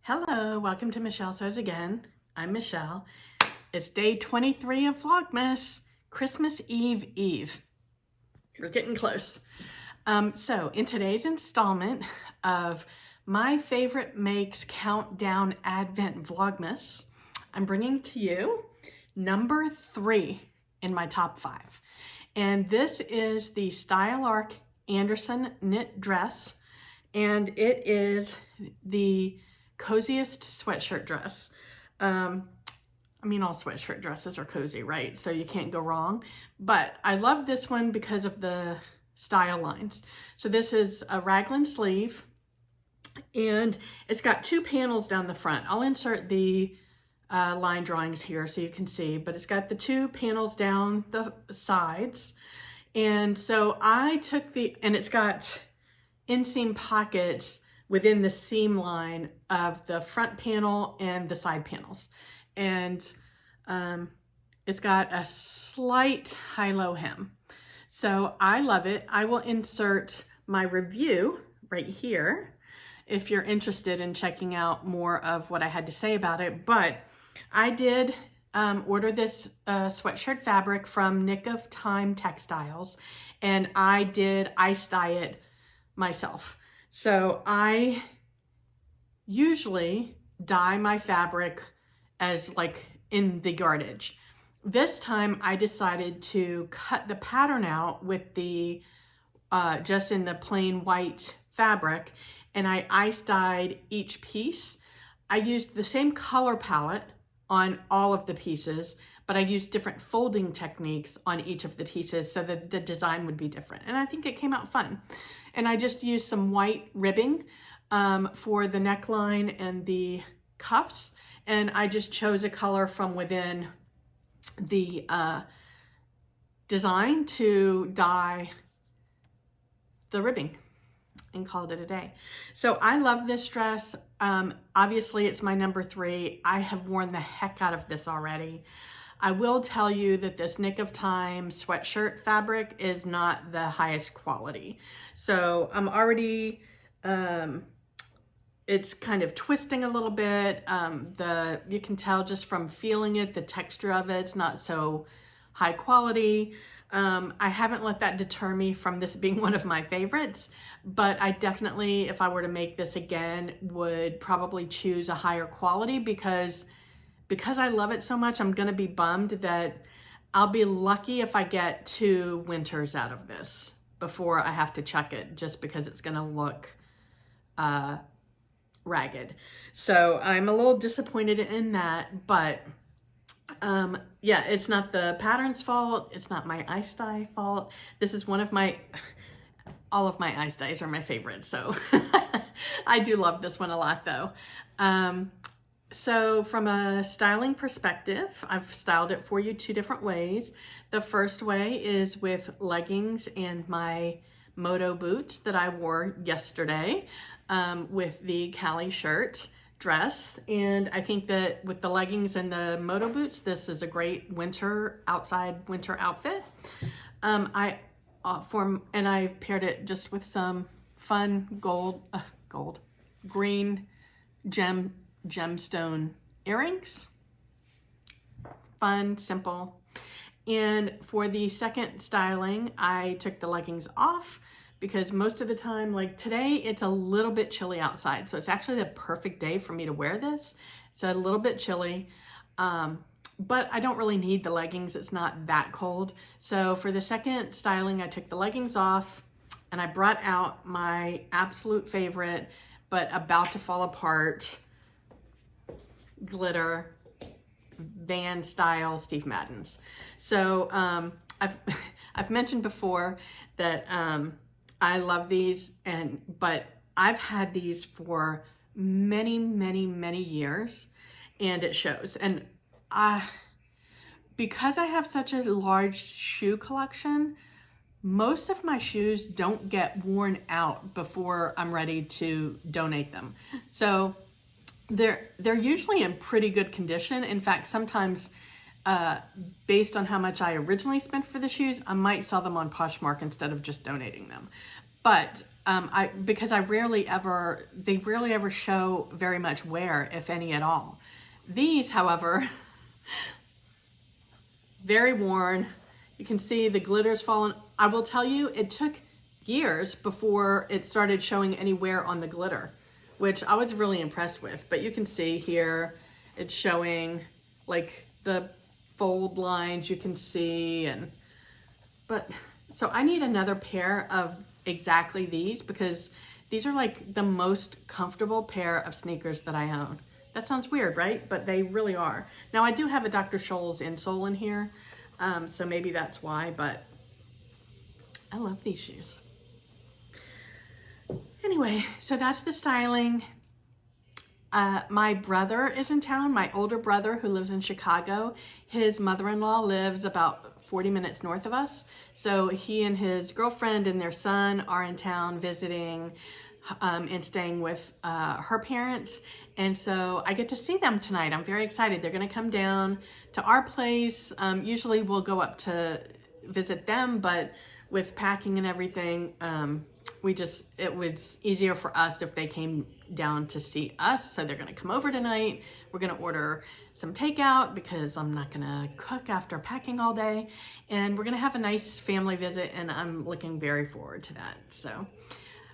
Hello, welcome to Michelle Sews Again. I'm Michelle. It's day 23 of Vlogmas, Christmas Eve. We're getting close. So in today's installment of my favorite makes countdown Advent Vlogmas, I'm bringing to you number 3 in my top 5. And this is the Style Arc Anderson knit dress. And it is the coziest sweatshirt dress. I mean, all sweatshirt dresses are cozy, right? So you can't go wrong. But I love this one because of the style lines. So this is a raglan sleeve, and it's got 2 panels down the front. I'll insert the line drawings here so you can see, but it's got the 2 panels down the sides. And so I took and it's got inseam pockets within the seam line of the front panel and the side panels. And it's got a slight high-low hem. So I love it. I will insert my review right here if you're interested in checking out more of what I had to say about it. But I did order this sweatshirt fabric from Nick of Time Textiles, and I did ice dye it myself. So I usually dye my fabric as like in the yardage. This time I decided to cut the pattern out with the just in the plain white fabric, and I ice dyed each piece. I used the same color palette on all of the pieces, but I used different folding techniques on each of the pieces so that the design would be different. And I think it came out fun. And I just used some white ribbing for the neckline and the cuffs. And I just chose a color from within the design to dye the ribbing and called it a day. So I love this dress. Obviously it's my number 3. I have worn the heck out of this already. I will tell you that this Nick of Time sweatshirt fabric is not the highest quality. So I'm already, it's kind of twisting a little bit. You can tell just from feeling it, the texture of it's not so high quality. I haven't let that deter me from this being one of my favorites, but I definitely, if I were to make this again, would probably choose a higher quality because I love it so much. I'm gonna be bummed that I'll be lucky if I get 2 winters out of this before I have to chuck it, just because it's gonna look ragged. So I'm a little disappointed in that, but yeah, it's not the pattern's fault. It's not my ice dye fault. This is one of my, all of my ice dyes are my favorites. So I do love this one a lot though. So from a styling perspective, I've styled it for you 2 different ways. The first way is with leggings and my moto boots that I wore yesterday with the Cali shirt dress. And I think that with the leggings and the moto boots, this is a great outside winter outfit. And I paired it just with some fun green gemstone earrings. Fun, simple. And for the second styling, I took the leggings off because most of the time, like today, it's a little bit chilly outside. So it's actually the perfect day for me to wear this. It's a little bit chilly, but I don't really need the leggings. It's not that cold. So for the second styling, I took the leggings off and I brought out my absolute favorite, but about to fall apart, glitter Van style Steve Maddens. So I've mentioned before that I love these, but I've had these for many years, and it shows. And because I have such a large shoe collection, most of my shoes don't get worn out before I'm ready to donate them. So they're usually in pretty good condition. In fact, sometimes based on how much I originally spent for the shoes, I might sell them on Poshmark instead of just donating them. But because they rarely ever show very much wear, if any at all. These, however, very worn. You can see the glitter's fallen. I will tell you, it took years before it started showing any wear on the glitter, which I was really impressed with. But you can see here, it's showing like the fold lines you can see. So I need another pair of exactly these, because these are like the most comfortable pair of sneakers that I own. That sounds weird, right? But they really are. Now I do have a Dr. Scholl's insole in here, so maybe that's why, but I love these shoes. Anyway, so that's the styling. My brother is in town, my older brother who lives in Chicago. His mother-in-law lives about 40 minutes north of us. So he and his girlfriend and their son are in town visiting and staying with her parents. And so I get to see them tonight. I'm very excited. They're gonna come down to our place. Usually we'll go up to visit them, but with packing and everything, it was easier for us if they came down to see us. So they're gonna come over tonight. We're gonna order some takeout because I'm not gonna cook after packing all day. And we're gonna have a nice family visit, and I'm looking very forward to that. So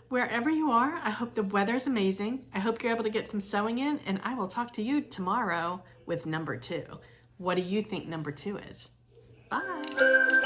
wherever you are, I hope the weather's amazing. I hope you're able to get some sewing in, and I will talk to you tomorrow with number 2. What do you think number 2 is? Bye.